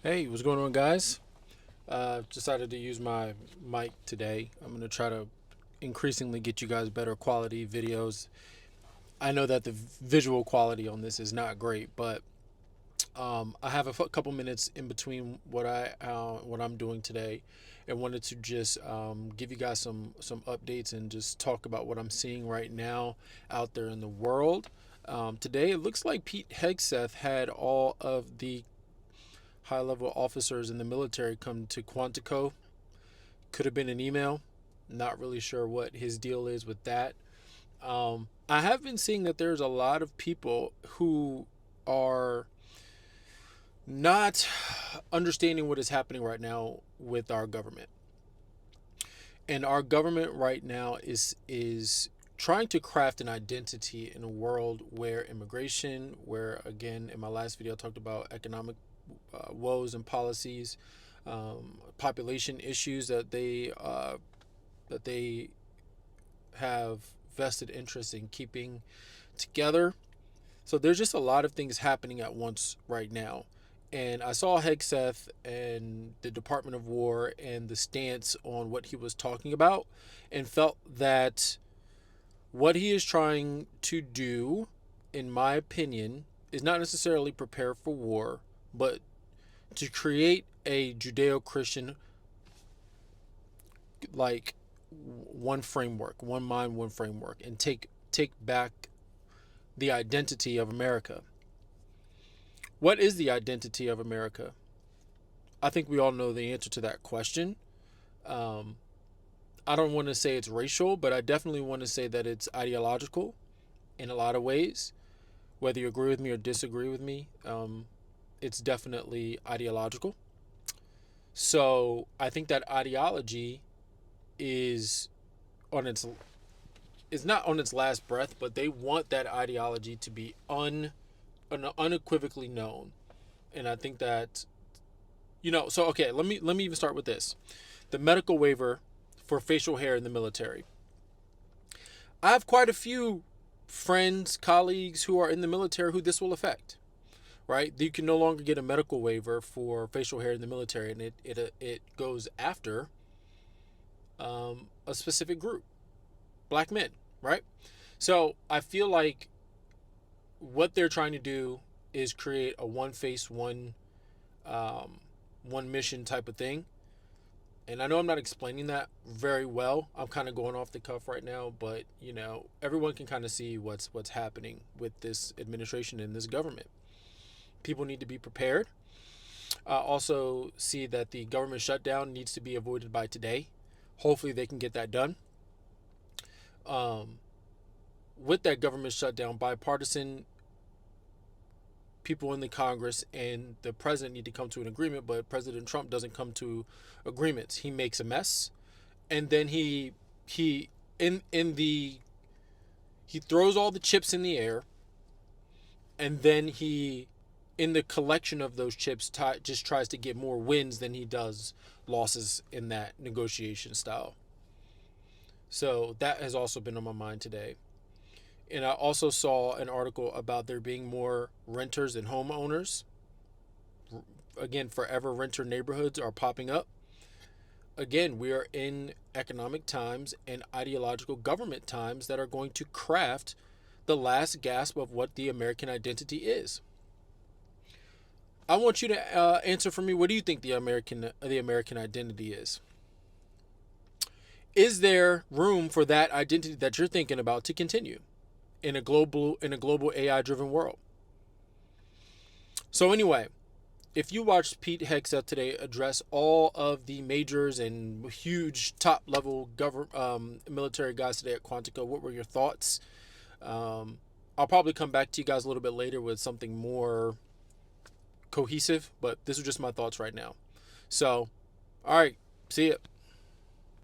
Hey, what's going on, guys? Decided to use my mic today. I'm going to try to increasingly get you guys better quality videos. I know that the visual quality on this is not great, but I have a couple minutes in between what I'm doing today, and wanted to just give you guys some updates and just talk about what I'm seeing right now out there in the world. Today, it looks like Pete Hegseth had all of the high level officers in the military come to Quantico. Could have been an email. Not really sure what his deal is with that. I have been seeing that there's a lot of people who are not understanding what is happening right now with our government. And our government right now is trying to craft an identity in a world where immigration, where again in my last video I talked about economic woes and policies, population issues that they have vested interest in keeping together. So there's just a lot of things happening at once right now. And I saw Hegseth and the Department of War and the stance on what he was talking about, and felt that what he is trying to do, in my opinion, is not necessarily prepare for war, but to create a Judeo-Christian, like, one framework, one mind, one framework, and take back the identity of America. What is the identity of America? I think we all know the answer to that question. Um, I don't want to say it's racial, but I definitely want to say that it's ideological in a lot of ways. Whether you agree with me or disagree with me, it's definitely ideological. So I think that ideology is on its is not on its last breath, but they want that ideology to be unequivocally known. And I think that so okay, let me even start with this. The medical waiver for facial hair in the military. I have quite a few friends, colleagues who are in the military who this will affect. Right? You can no longer get a medical waiver for facial hair in the military, and it goes after a specific group, black men, right? So I feel like what they're trying to do is create a one face, um, one mission type of thing. And I know I'm not explaining that very well. I'm kind of going off the cuff right now, but everyone can kind of see what's happening with this administration and this government. People need to be prepared. Also, see that the government shutdown needs to be avoided by today. Hopefully, they can get that done. Um, with that government shutdown, bipartisan people in the Congress and the president need to come to an agreement, but President Trump doesn't come to agreements. He makes a mess, and then he in the he throws all the chips in the air, and then he in the collection of those chips just tries to get more wins than he does losses in that negotiation style. So that has also been on my mind today. And I also saw an article about there being more renters than homeowners. Again, forever renter neighborhoods are popping up. Again, we are in economic times and ideological government times that are going to craft the last gasp of what the American identity is. I want you to answer for me. What do you think the American identity is? Is there room for that identity that you're thinking about to continue in a global AI driven world? So anyway, if you watched Pete Hegseth today address all of the majors and huge top level military guys today at Quantico, what were your thoughts? I'll probably come back to you guys a little bit later with something more cohesive, but this is just my thoughts right now. So, all right, see ya.